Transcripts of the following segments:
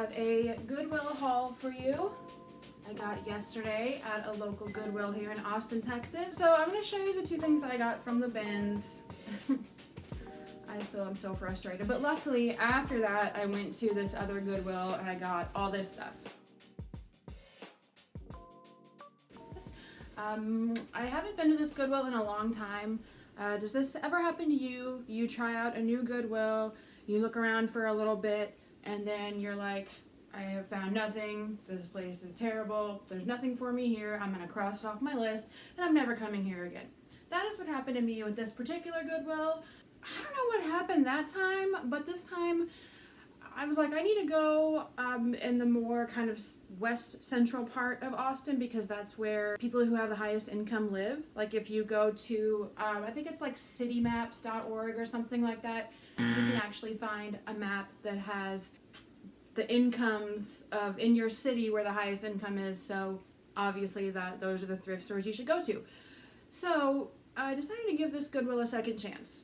have a Goodwill haul for you. I got yesterday at a local Goodwill here in Austin, Texas. So I'm going to show you the two things that I got from the bins. I still am so frustrated, but luckily after that I went to this other Goodwill and I got all this stuff. I haven't been to this Goodwill in a long time. Does this ever happen to you? You try out a new Goodwill, you look around for a little bit, and then you're like, I have found nothing, this place is terrible, there's nothing for me here, I'm going to cross it off my list, and I'm never coming here again. That is what happened to me with this particular Goodwill. I don't know what happened that time, but this time I was like, I need to go in the more kind of west central part of Austin because that's where people who have the highest income live. Like if you go to, I think it's like citymaps.org or something like that, you can actually find a map that has the incomes of in your city where the highest income is. So obviously those are the thrift stores you should go to. So I decided to give this Goodwill a second chance.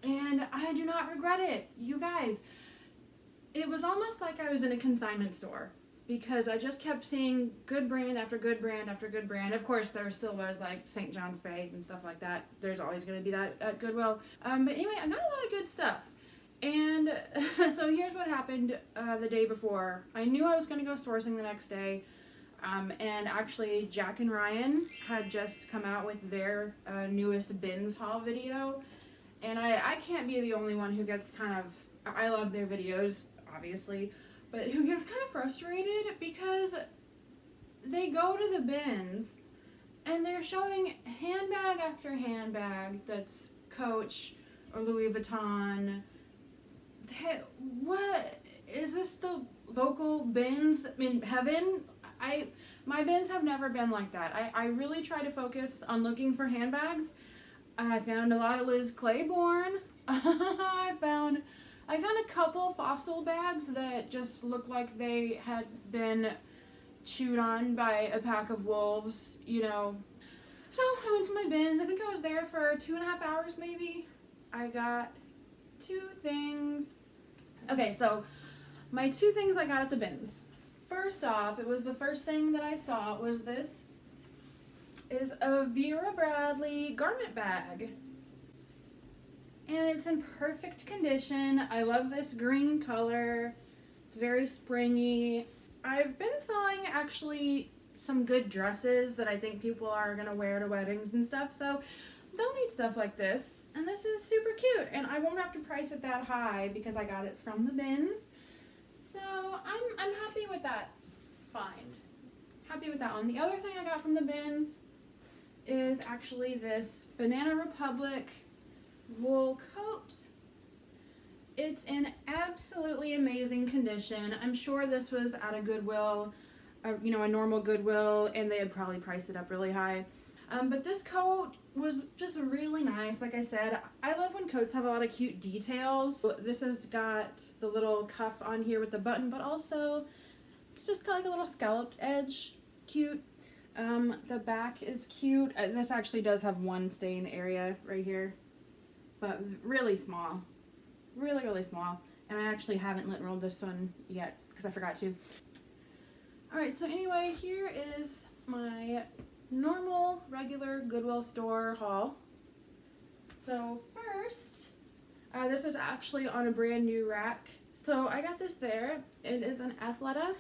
And I do not regret it, you guys. It was almost like I was in a consignment store because I just kept seeing good brand after good brand after good brand. Of course, there still was like St. John's Bay and stuff like that. There's always going to be that at Goodwill. But anyway, I got a lot of good stuff. And so here's what happened the day before. I knew I was going to go sourcing the next day. And actually, Jack and Ryan had just come out with their newest bins haul video. And I can't be the only one who gets kind of, I love their videos, obviously, but who gets kind of frustrated because they go to the bins and they're showing handbag after handbag that's Coach or Louis Vuitton. What is this, the local bins in heaven? My bins have never been like that. I really try to focus on looking for handbags. I found a lot of Liz Claiborne. I found a couple fossil bags that just looked like they had been chewed on by a pack of wolves, you know. So I went to my bins. I think I was there for 2.5 hours maybe. I got two things. Okay, so my two things I got at the bins. First off, it was the first thing that I saw was this is a Vera Bradley garment bag. And it's in perfect condition. I love this green color. It's very springy. I've been selling actually some good dresses that I think people are gonna wear to weddings and stuff, so they'll need stuff like this. And this is super cute, and I won't have to price it that high because I got it from the bins. So I'm happy with that find. Happy with that one. The other thing I got from the bins is actually this Banana Republic wool coat. It's in absolutely amazing condition. I'm sure this was at a Goodwill, a normal Goodwill, and they had probably priced it up really high. But this coat was just really nice. Like I said, I love when coats have a lot of cute details. This has got the little cuff on here with the button, but also it's just got like a little scalloped edge. Cute. The back is cute. This actually does have one stain area right here, but really small. Really, really small. And I actually haven't lint rolled this one yet because I forgot to. Alright, so anyway, here is my normal, regular Goodwill store haul. So first, this was actually on a brand new rack. So I got this there. It is an Athleta.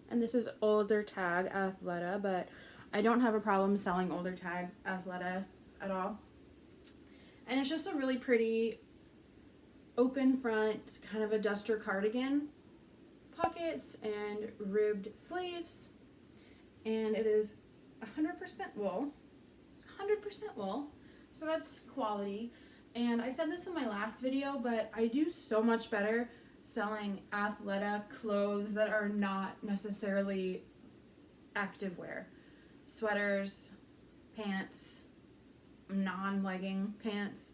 And this is older tag Athleta, but I don't have a problem selling older tag Athleta at all. And it's just a really pretty open front, kind of a duster cardigan. Pockets and ribbed sleeves. And it is 100% wool. It's 100% wool, so that's quality. And I said this in my last video, but I do so much better selling Athleta clothes that are not necessarily activewear. Sweaters, pants, non-legging pants.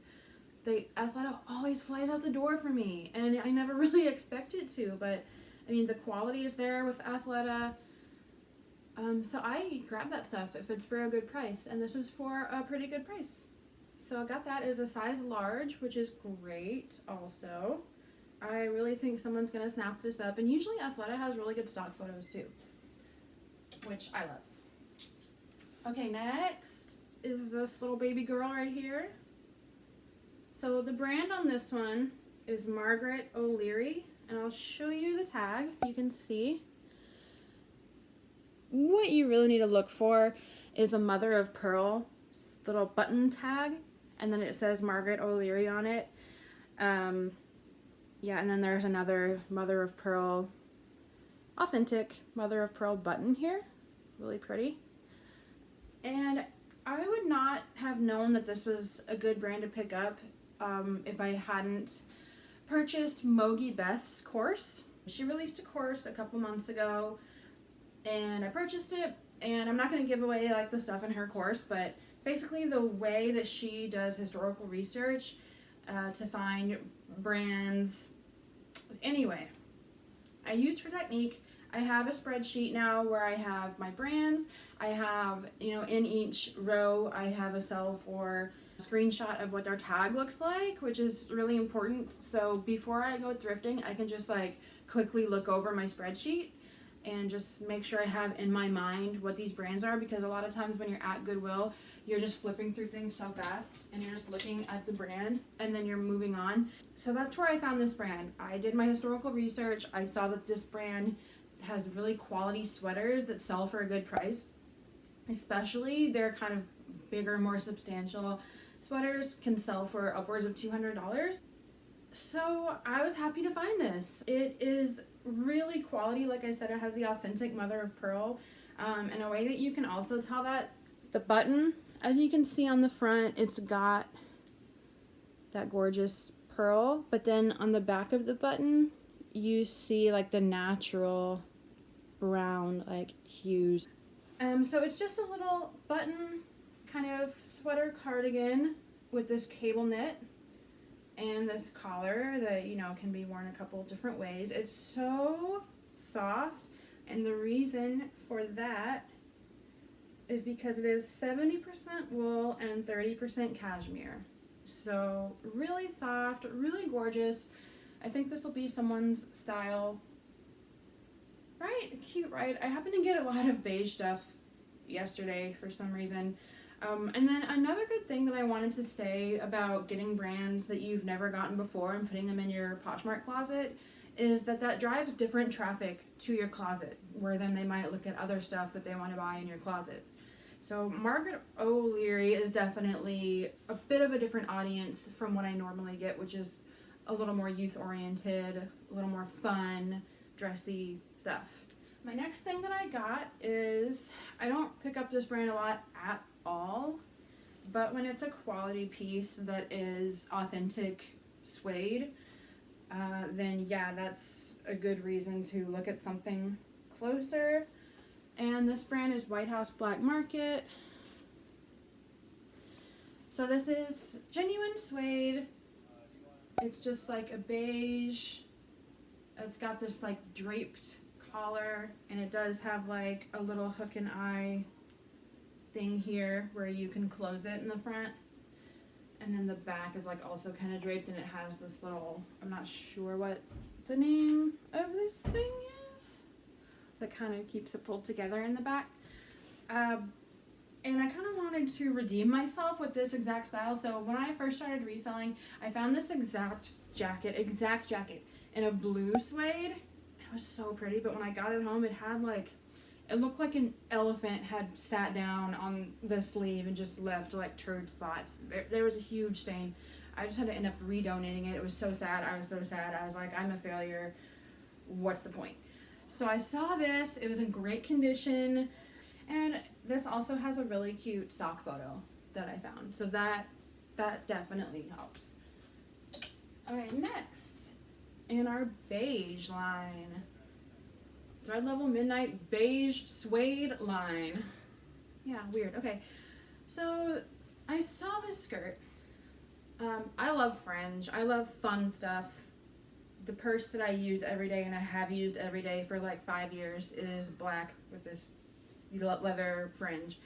Athleta always flies out the door for me, and I never really expect it to, but I mean the quality is there with Athleta. So I grabbed that stuff if it's for a good price, and this was for a pretty good price. So I got that as a size large, which is great also. I really think someone's gonna snap this up, and usually Athleta has really good stock photos too, which I love. Okay, next is this little baby girl right here. So the brand on this one is Margaret O'Leary, and I'll show you the tag. You can see. What you really need to look for is a mother of pearl little button tag, and then it says Margaret O'Leary on it. Yeah, and then there's another mother of pearl, authentic mother of pearl button here. Really pretty. And I would not have known that this was a good brand to pick up if I hadn't purchased Mogi Beth's course. She released a course a couple months ago, and I purchased it, and I'm not going to give away like the stuff in her course, but basically the way that she does historical research to find brands. Anyway, I used her technique. I have a spreadsheet now where I have my brands. I have, in each row I have a cell for a screenshot of what their tag looks like, which is really important. So before I go thrifting, I can just like quickly look over my spreadsheet and just make sure I have in my mind what these brands are, because a lot of times when you're at Goodwill, you're just flipping through things so fast and you're just looking at the brand and then you're moving on. So that's where I found this brand. I did my historical research. I saw that this brand has really quality sweaters that sell for a good price. Especially their kind of bigger, more substantial sweaters can sell for upwards of $200. So I was happy to find this. It is really quality. Like I said, it has the authentic mother of pearl in a way that you can also tell that the button, as you can see on the front, it's got that gorgeous pearl, but then on the back of the button you see like the natural brown like hues. So it's just a little button kind of sweater cardigan with this cable knit and this collar that can be worn a couple different ways. It's so soft, and the reason for that is because it is 70% wool and 30% cashmere. So really soft, really gorgeous. I think this will be someone's style. Right? Cute, right? I happened to get a lot of beige stuff yesterday for some reason. And then another good thing that I wanted to say about getting brands that you've never gotten before and putting them in your Poshmark closet is that drives different traffic to your closet, where then they might look at other stuff that they want to buy in your closet. So Margaret O'Leary is definitely a bit of a different audience from what I normally get, which is a little more youth-oriented, a little more fun, dressy stuff. My next thing that I got is, I don't pick up this brand a lot at all, but when it's a quality piece that is authentic suede, then yeah, that's a good reason to look at something closer. And this brand is White House Black Market. So this is genuine suede. It's just like a beige. It's got this like draped collar, and it does have like a little hook and eye thing here where you can close it in the front. And then the back is like also kind of draped, and it has this little, I'm not sure what the name of this thing is, that kind of keeps it pulled together in the back. And I kind of wanted to redeem myself with this exact style. So when I first started reselling, I found this exact jacket in a blue suede. It was so pretty, but when I got it home, it had like, it looked like an elephant had sat down on the sleeve and just left like turd spots. There was a huge stain. I just had to end up redonating it. It was so sad. I was so sad. I was like, I'm a failure. What's the point? So I saw this. It was in great condition. And this also has a really cute stock photo that I found. So that definitely helps. Okay, next in our beige line. Thread Level Midnight Beige Suede line. Yeah, weird. Okay, so I saw this skirt. I love fringe. I love fun stuff. The purse that I use every day and I have used every day for like 5 years is black with this leather fringe.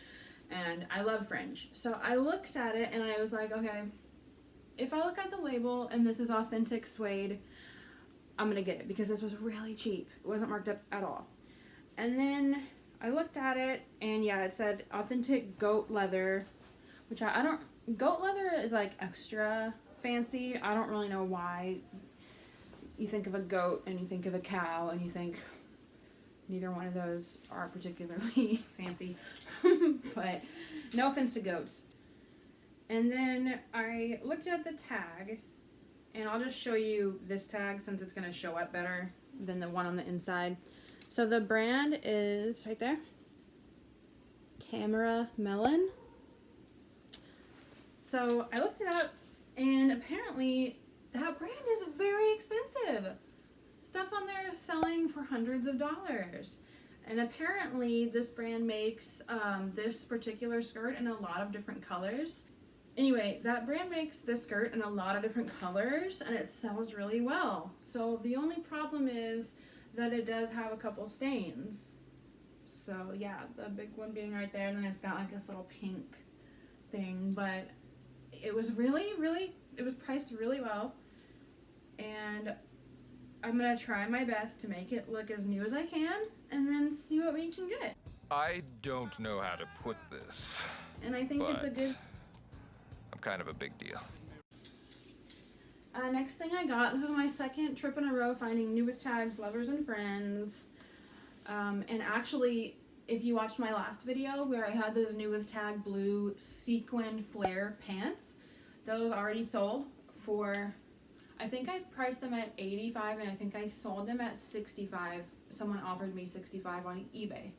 And I love fringe. So I looked at it and I was like, okay, if I look at the label and this is authentic suede, I'm gonna get it because this was really cheap. It wasn't marked up at all. And then I looked at it, and yeah, it said authentic goat leather, which I don't, goat leather is like extra fancy. I don't really know why you think of a goat and you think of a cow and you think neither one of those are particularly fancy. But no offense to goats. And then I looked at the tag, and I'll just show you this tag since it's going to show up better than the one on the inside. So the brand is right there, Tamara Melon. So I looked it up, and apparently that brand is very expensive. Stuff on there is selling for hundreds of dollars. And apparently this brand makes this particular skirt in a lot of different colors. Anyway, that brand makes this skirt in a lot of different colors, and it sells really well. So the only problem is that it does have a couple stains. So yeah, the big one being right there, and then it's got like this little pink thing, but it was it was priced really well, and I'm gonna try my best to make it look as new as I can, and then see what we can get. I don't know how to put this, And I think it's a good... I'm kind of a big deal. Next thing I got, this is my second trip in a row finding new with tags, lovers, and friends. And actually, if you watched my last video where I had those new with tag blue sequin flare pants, those already sold for, I think I priced them at $85, and I think I sold them at $65. Someone offered me $65 on eBay.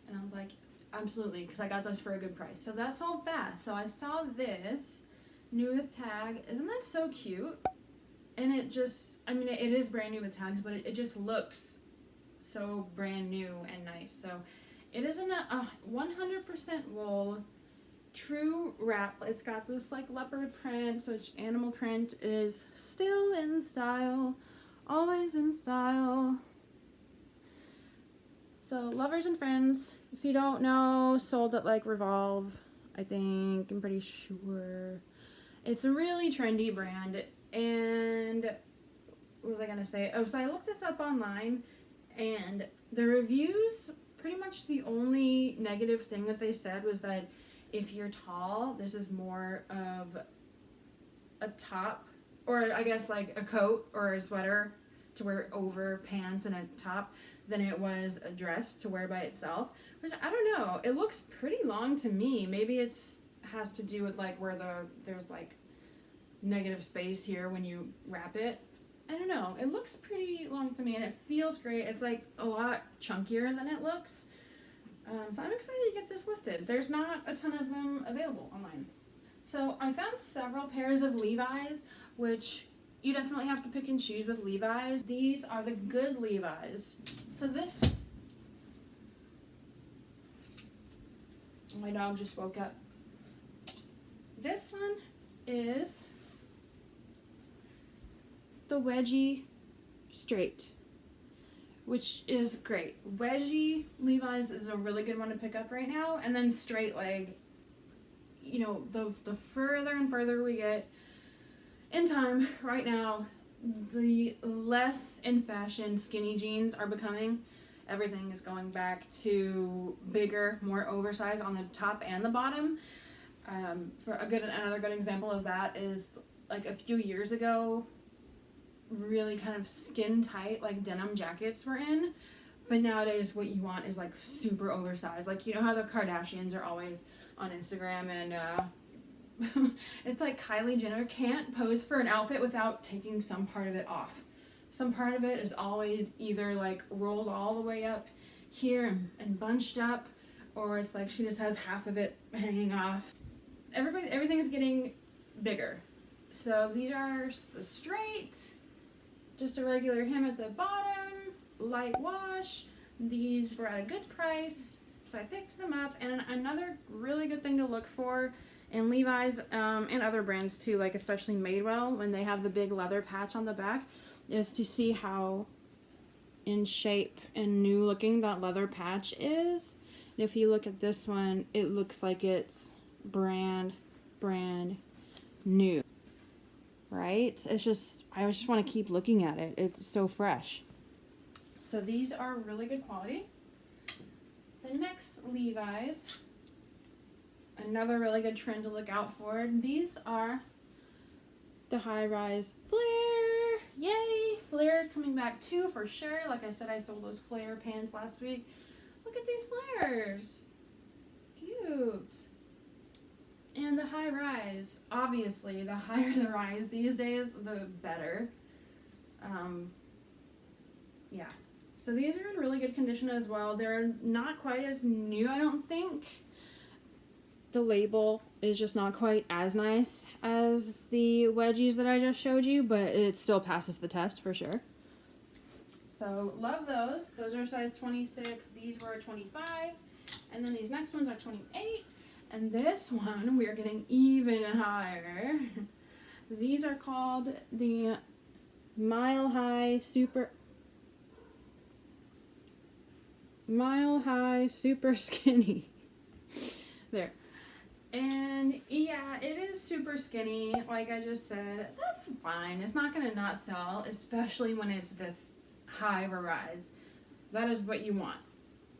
And I was like, absolutely, because I got those for a good price. So that sold fast. So I saw this new with tag. Isn't that so cute? And it just, I mean, it is brand new with tags, but it just looks so brand new and nice. So it is in a 100% wool, true wrap. It's got this like leopard print, which animal print is still in style, always in style. So lovers and friends, if you don't know, sold at like Revolve, I think, I'm pretty sure. It's a really trendy brand. And what was I gonna say? Oh, so I looked this up online, and the reviews, pretty much the only negative thing that they said was that if you're tall, this is more of a top, or I guess like a coat or a sweater to wear over pants and a top, than it was a dress to wear by itself. Which, I don't know, it looks pretty long to me. Maybe it's has to do with like where there's like negative space here when you wrap it. I don't know, it looks pretty long to me, and it feels great. It's like a lot chunkier than it looks. So I'm excited to get this listed. There's not a ton of them available online. So I found several pairs of Levi's, which you definitely have to pick and choose with Levi's. These are the good Levi's. So this, my dog just woke up. This one is the wedgie straight, which is great. Wedgie Levi's is a really good one to pick up right now. And then straight leg, you know, the further and further we get in time, right now, the less in fashion skinny jeans are becoming. Everything is going back to bigger, more oversized on the top and the bottom. Another good example of that is like a few years ago, really kind of skin tight like denim jackets were in, but nowadays what you want is like super oversized. Like, you know how the Kardashians are always on Instagram, and it's like Kylie Jenner can't pose for an outfit without taking some part of it off. Some part of it is always either like rolled all the way up here and bunched up, or it's like she just has half of it hanging off. Everything is getting bigger. So these are straight, just a regular hem at the bottom, light wash. These were at a good price, so I picked them up. And another really good thing to look for in Levi's, and other brands too, like especially Madewell, when they have the big leather patch on the back, is to see how in shape and new looking that leather patch is. And if you look at this one, it looks like it's brand new. right? It's just, I just want to keep looking at it. It's so fresh. So these are really good quality. The next Levi's, another really good trend to look out for. These are the high-rise flare. Yay! Flare coming back too, for sure. Like I said, I sold those flare pants last week. Look at these flares. Cute. And the high-rise. Obviously, the higher the rise these days, the better. Yeah. So these are in really good condition as well. They're not quite as new, I don't think. The label is just not quite as nice as the wedgies that I just showed you, but it still passes the test for sure. So love those. Those are size 26. These were 25. And then these next ones are 28. And this one, we're getting even higher. These are called the Mile High Super Skinny. There. And yeah, it is super skinny, like I just said. That's fine. It's not gonna not sell, especially when it's this high of a rise. That is what you want.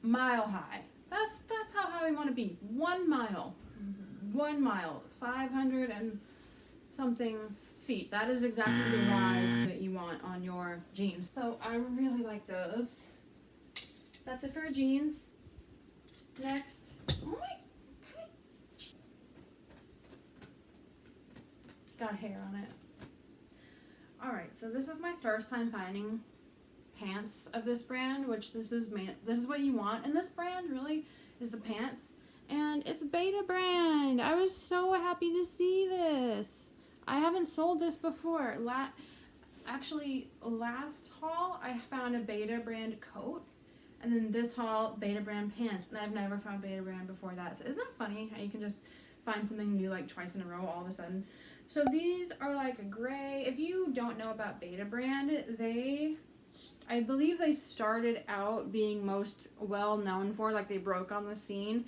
Mile high. That's how high we want to be. 1 mile. 1 mile. 500 and something feet. That is exactly the rise that you want on your jeans. So I really like those. That's it for jeans. Next. Oh my. Got hair on it. Alright, so this was my first time finding pants of this brand, which this is what you want in this brand, really, is the pants. And it's Beta brand. I was so happy to see this. I haven't sold this before. Last haul, I found a Beta brand coat. And then this haul, Beta brand pants. And I've never found Beta brand before that. So isn't that funny how you can just find something new like twice in a row all of a sudden? So these are like a gray. If you don't know about Beta brand, I believe they started out being most well known for, like they broke on the scene,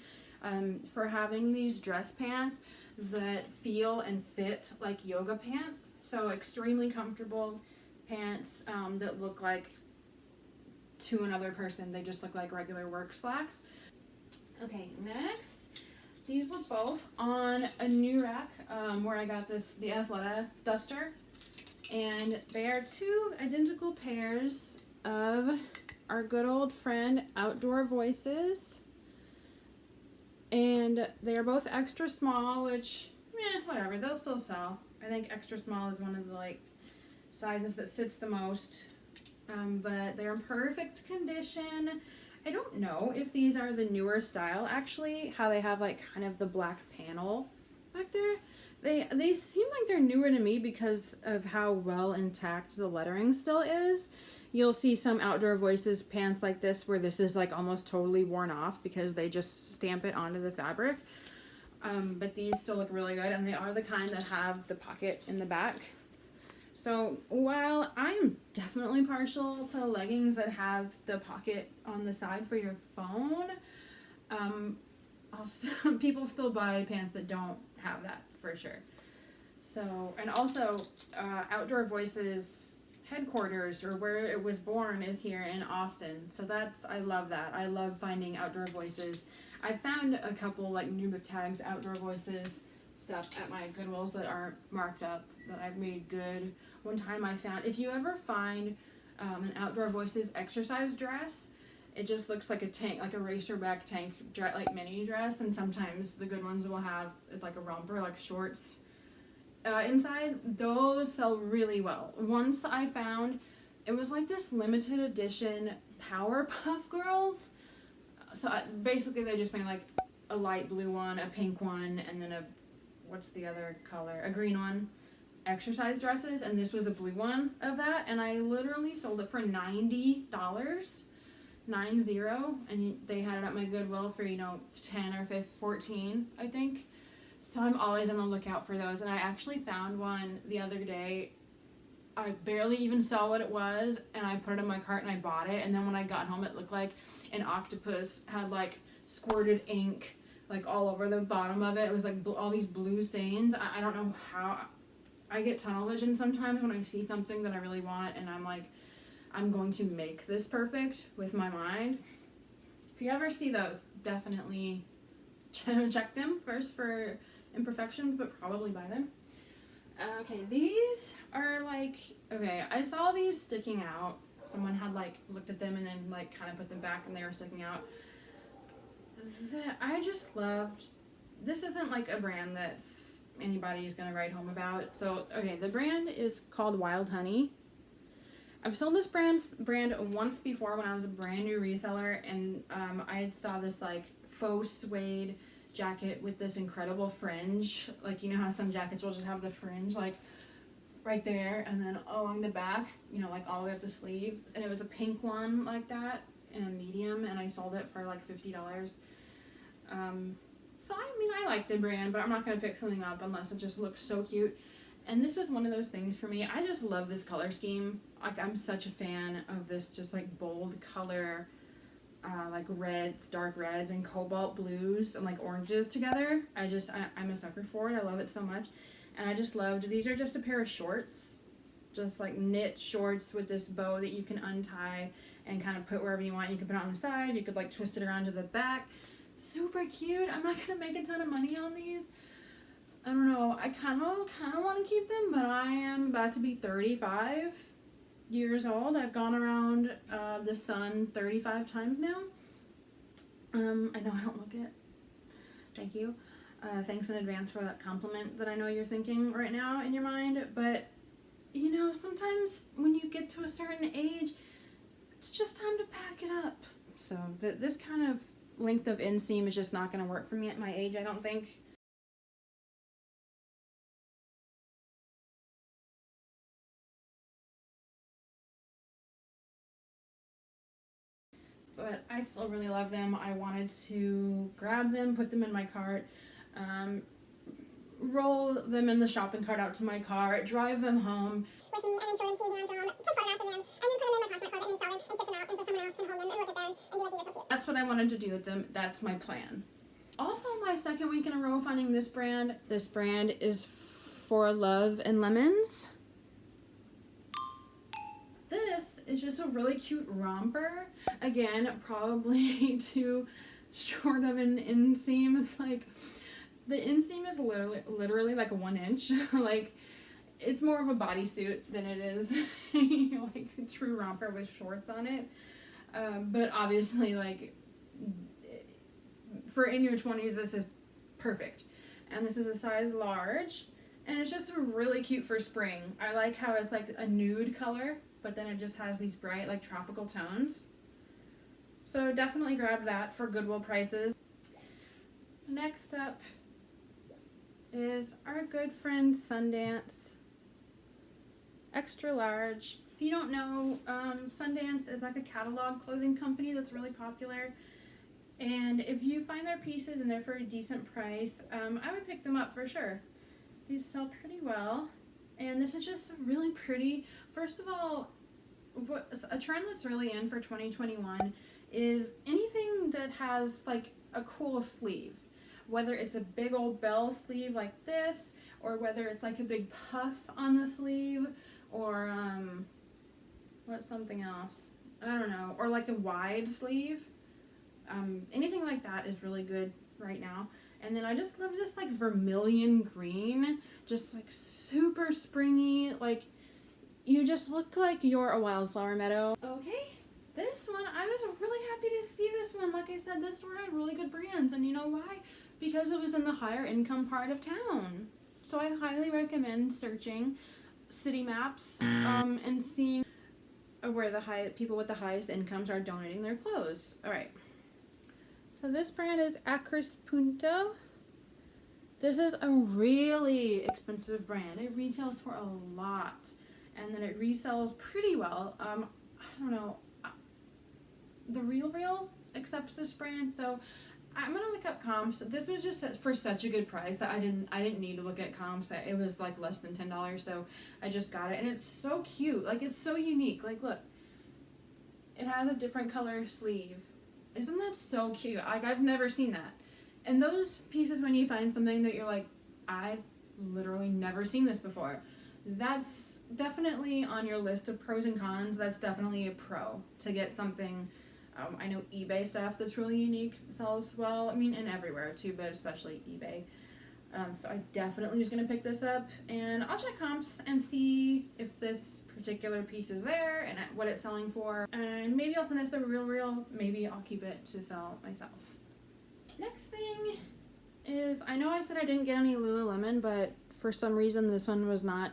for having these dress pants that feel and fit like yoga pants. So extremely comfortable pants that look like, to another person, they just look like regular work slacks. Okay, next. These were both on a new rack where I got the Athleta duster. And they are two identical pairs of our good old friend Outdoor Voices. And they are both extra small, which, whatever, they'll still sell. I think extra small is one of the sizes that sits the most. But they're in perfect condition. I don't know if these are the newer style, actually, how they have kind of the black panel back there. They seem like they're newer to me because of how well intact the lettering still is. You'll see some Outdoor Voices pants like this where this is almost totally worn off because they just stamp it onto the fabric. But these still look really good, and they are the kind that have the pocket in the back. So while I'm definitely partial to leggings that have the pocket on the side for your phone, people still buy pants that don't have that for sure. So, and also Outdoor Voices headquarters, or where it was born, is here in Austin. So I love that. I love finding Outdoor Voices. I found a couple new with tags Outdoor Voices stuff at my Goodwills that aren't marked up that I've made good. One time I found, if you ever find an Outdoor Voices exercise dress, it just looks like a tank, like a racerback tank mini dress, and sometimes the good ones will have a romper, shorts inside. Those sell really well. Once I found, it was this limited edition Powerpuff Girls. So basically they just made a light blue one, a pink one, and then what's the other color? A green one. Exercise dresses, and this was a blue one of that, and I literally sold it for $90, 90, and they had it at my Goodwill for 10 or 14, I think. So I'm always on the lookout for those, and I actually found one the other day. I barely even saw what it was, and I put it in my cart and I bought it, and then when I got home it looked like an octopus had squirted ink all over the bottom of it. It was all these blue stains. I don't know how. I get tunnel vision sometimes when I see something that I really want and I'm like, I'm going to make this perfect with my mind. If you ever see those, definitely check them first for imperfections, but probably buy them. Okay, these are like, okay, I saw these sticking out. Someone had like looked at them and then like kind of put them back and they were sticking out. I just loved, this isn't like a brand that's anybody's gonna write home about. So, okay, the brand is called Wild Honey. I've sold this brand once before when I was a brand new reseller, and I saw this like faux suede jacket with this incredible fringe. Like, you know how some jackets will just have the fringe like right there and then along the back, you know, like all the way up the sleeve. And it was a pink one like that in a medium, and I sold it for like $50. So I mean, I like the brand, but I'm not gonna pick something up unless it just looks so cute. And this was one of those things for me. I just love this color scheme. Like, I'm such a fan of this just like bold color, like reds, dark reds, and cobalt blues and like oranges together. I'm a sucker for it. I love it so much. And I just loved, these are just a pair of shorts, just like knit shorts with this bow that you can untie and kind of put wherever you want. You can put it on the side. You could like twist it around to the back. Super cute. I'm not gonna make a ton of money on these. I don't know, I kind of want to keep them, but I am about to be 35 years old. I've gone around the sun 35 times now. I know I don't look it. Thank you. Thanks in advance for that compliment that I know you're thinking right now in your mind. But, you know, sometimes when you get to a certain age, it's just time to pack it up. So this kind of length of inseam is just not going to work for me at my age, I don't think. But I still really love them. I wanted to grab them, put them in my cart, roll them in the shopping cart out to my car, drive them home with me, and then show them to you here on film, take photographs of them, and then put them in my Poshmark closet and sell them and ship them out, and so someone else can hold them and look at them and be like, these are so cute. That's what I wanted to do with them. That's my plan. Also, my second week in a row finding this brand. This brand is For Love and Lemons. This is just a really cute romper. Again, probably too short of an inseam. It's like, the inseam is literally like 1 inch. Like, it's more of a bodysuit than it is like a true romper with shorts on it. But obviously, like, for in your 20s, this is perfect. And this is a size large, and it's just really cute for spring. I like how it's like a nude color, but then it just has these bright like tropical tones. So definitely grab that for Goodwill prices. Next up is our good friend Sundance extra large. If you don't know, Sundance is like a catalog clothing company that's really popular. And if you find their pieces and they're for a decent price, I would pick them up for sure. These sell pretty well. And this is just really pretty. First of all, a trend that's really in for 2021 is anything that has like a cool sleeve. Whether it's a big old bell sleeve like this, or whether it's like a big puff on the sleeve, or what's something else? I don't know. Or like a wide sleeve. Anything like that is really good right now. And then I just love this like vermilion green, just like super springy, like you just look like you're a wildflower meadow. Okay, this one, I was really happy to see this one. Like I said, this store had really good brands, and you know why? Because it was in the higher income part of town. So I highly recommend searching city maps and seeing where the people with the highest incomes are donating their clothes. All right. So this brand is Acris Punto. This is a really expensive brand. It retails for a lot, and then it resells pretty well. I don't know. The Real accepts this brand, so I'm gonna look up comps. This was just for such a good price that I didn't need to look at comps. It was like less than $10, so I just got it, and it's so cute. Like, it's so unique. Like, look, it has a different color sleeve. Isn't that so cute? Like, I've never seen that. And those pieces, when you find something that you're like, I've literally never seen this before, that's definitely on your list of pros and cons. That's definitely a pro to get something. I know eBay stuff that's really unique sells well. I mean, and everywhere too, but especially eBay. So I definitely was going to pick this up, and I'll check comps and see if this particular piece is there and what it's selling for, and maybe I'll send it to the real, maybe I'll keep it to sell myself. Next thing is, I know I said I didn't get any Lululemon, but for some reason this one was not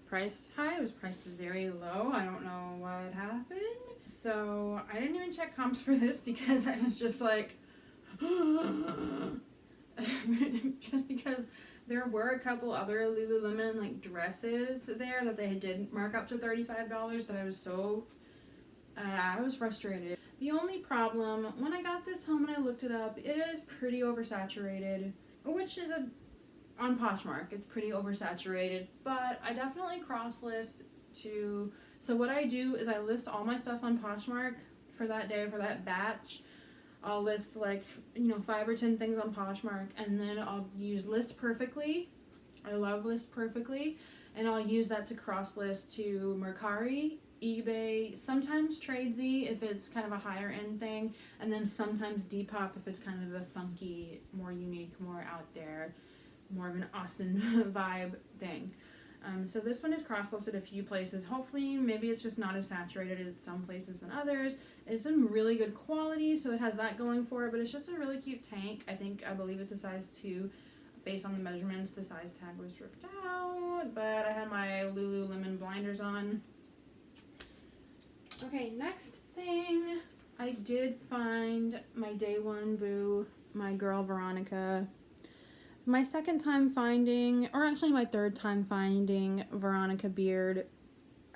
priced high. It was priced very low. I don't know what happened. So I didn't even check comps for this because I was just like, just because there were a couple other Lululemon like dresses there that they did mark up to $35 that I was so, I was frustrated. The only problem, when I got this home and I looked it up, it is pretty oversaturated, which is on Poshmark, it's pretty oversaturated, but I definitely cross-list to, so what I do is I list all my stuff on Poshmark for that day, for that batch. I'll list 5 or 10 things on Poshmark, and then I'll use List Perfectly. I love List Perfectly, and I'll use that to cross-list to Mercari, eBay, sometimes Tradesy if it's kind of a higher end thing, and then sometimes Depop if it's kind of a funky, more unique, more out there, more of an Austin vibe thing. So this one is cross-listed a few places. Hopefully, maybe it's just not as saturated in some places than others. It's in really good quality, so it has that going for it, but it's just a really cute tank. I believe it's a size 2. Based on the measurements, the size tag was ripped out, but I had my Lululemon blinders on. Okay, next thing, I did find my day one boo, my girl Veronica. My second time finding, or actually my third time finding Veronica Beard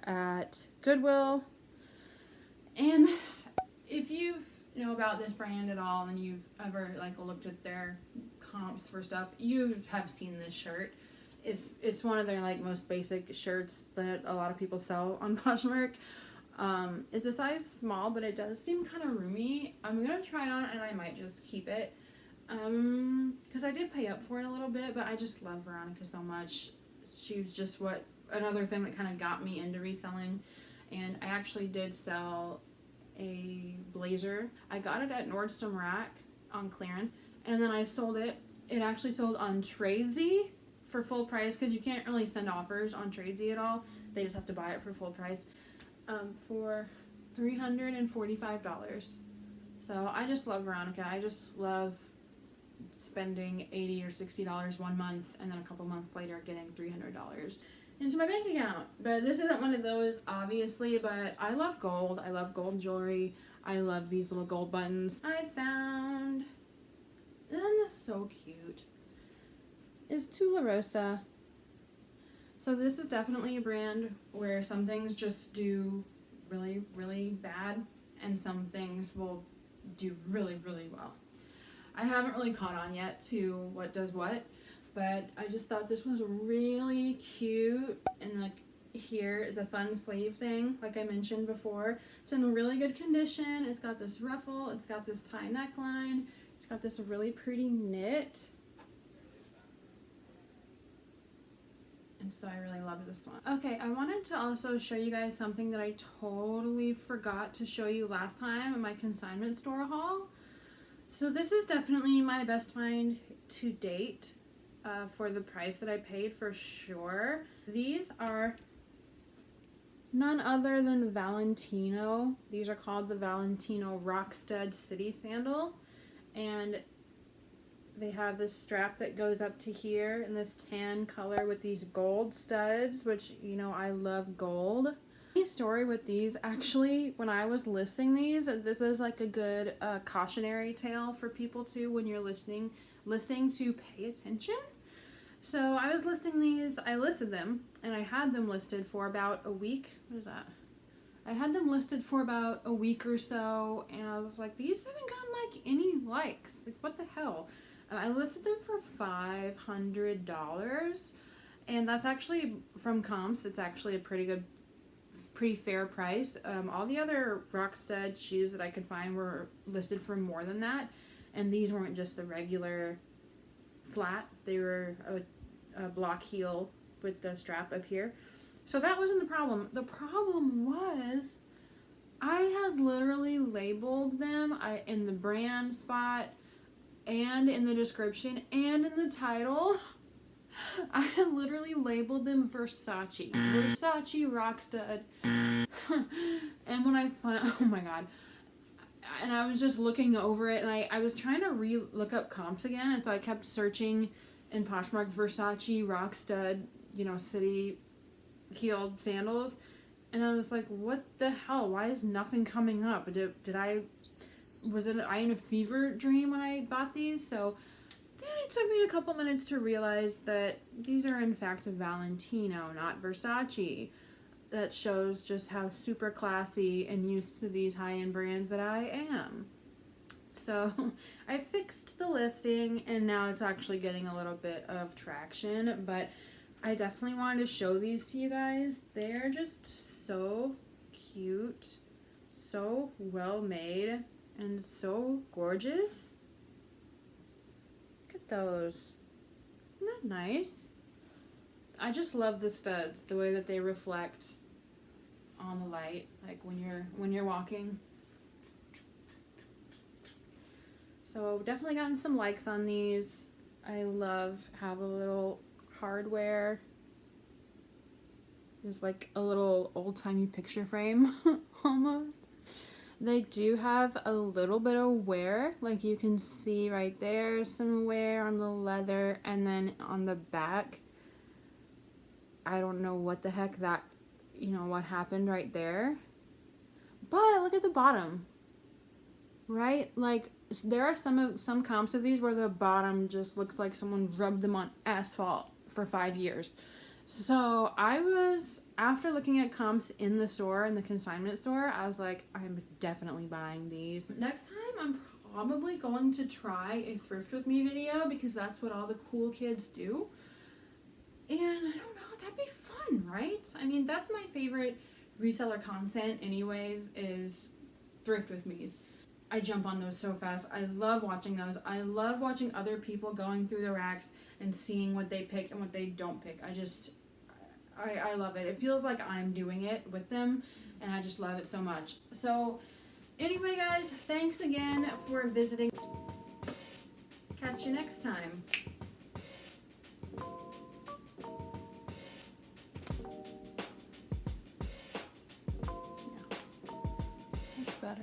at Goodwill. And if you know about this brand at all and you've ever looked at their comps for stuff, you have seen this shirt. It's one of their most basic shirts that a lot of people sell on Poshmark. It's a size small, but it does seem kind of roomy. I'm gonna try it on and I might just keep it. Because I did pay up for it a little bit, but I just love Veronica so much. She was just another thing that kind of got me into reselling. And I actually did sell a blazer. I got it at Nordstrom Rack on clearance, and then I sold it. It actually sold on Tradesy for full price, because you can't really send offers on Tradesy at all. They just have to buy it for full price, for $345. So I just love Veronica. I just love spending $80 or $60 one month and then a couple months later getting $300 into my bank account. But this isn't one of those, obviously, but I love gold. I love gold jewelry. I love these little gold buttons. I found, isn't this so cute, is Tularosa. So this is definitely a brand where some things just do really, really bad and some things will do really, really well. I haven't really caught on yet to what does what, but I just thought this was really cute. And here is a fun sleeve thing, like I mentioned before. It's in really good condition. It's got this ruffle. It's got this tie neckline. It's got this really pretty knit. And so I really love this one. Okay, I wanted to also show you guys something that I totally forgot to show you last time in my consignment store haul. So this is definitely my best find to date for the price that I paid, for sure. These are none other than Valentino. These are called the Valentino Rockstud City Sandal. And they have this strap that goes up to here in this tan color with these gold studs, which, I love gold. Story with these, actually, when I was listing these, this is a good cautionary tale for people too when you're listing to pay attention. So I was listing these, I listed them, and I had them listed for about a week. What is that? I had them listed for about a week or so, and I was like, these haven't gotten any likes. What the hell? I listed them for $500, and that's actually from comps. It's actually a pretty fair price. All the other Rockstud shoes that I could find were listed for more than that, and these weren't just the regular flat. They were a block heel with the strap up here. So that wasn't the problem. The problem was I had literally labeled them in the brand spot and in the description and in the title. I had literally labeled them Versace. Versace rock stud. And when I found, oh my god. And I was just looking over it, and I was trying to look up comps again, and so I kept searching in Poshmark Versace rock stud, you know, city heeled sandals, and I was like, what the hell? Why is nothing coming up? Was I in a fever dream when I bought these? So then it took me a couple minutes to realize that these are in fact a Valentino, not Versace. That shows just how super classy and used to these high-end brands that I am. So I fixed the listing, and now it's actually getting a little bit of traction, but I definitely wanted to show these to you guys. They're just so cute, so well made, and so gorgeous. Look at those. Isn't that nice? I just love the studs, the way that they reflect on the light, like when you're walking. So definitely gotten some likes on these. I love how the little hardware is like a little old-timey picture frame almost. They do have a little bit of wear, like you can see right there, some wear on the leather, and then on the back, I don't know what the heck that, you know, what happened right there. But look at the bottom. Right? Like, there are some comps of these where the bottom just looks like someone rubbed them on asphalt for 5 years. So I was, after looking at comps in the store, in the consignment store, I was like, I'm definitely buying these. Next time, I'm probably going to try a thrift with me video, because that's what all the cool kids do. And I don't know, that'd be fun, right? I mean, that's my favorite reseller content anyways, is thrift with me's. I jump on those so fast. I love watching those. I love watching other people going through the racks and seeing what they pick and what they don't pick. I love it. It feels like I'm doing it with them, and I just love it so much. So anyway, guys, thanks again for visiting. Catch you next time. It's better.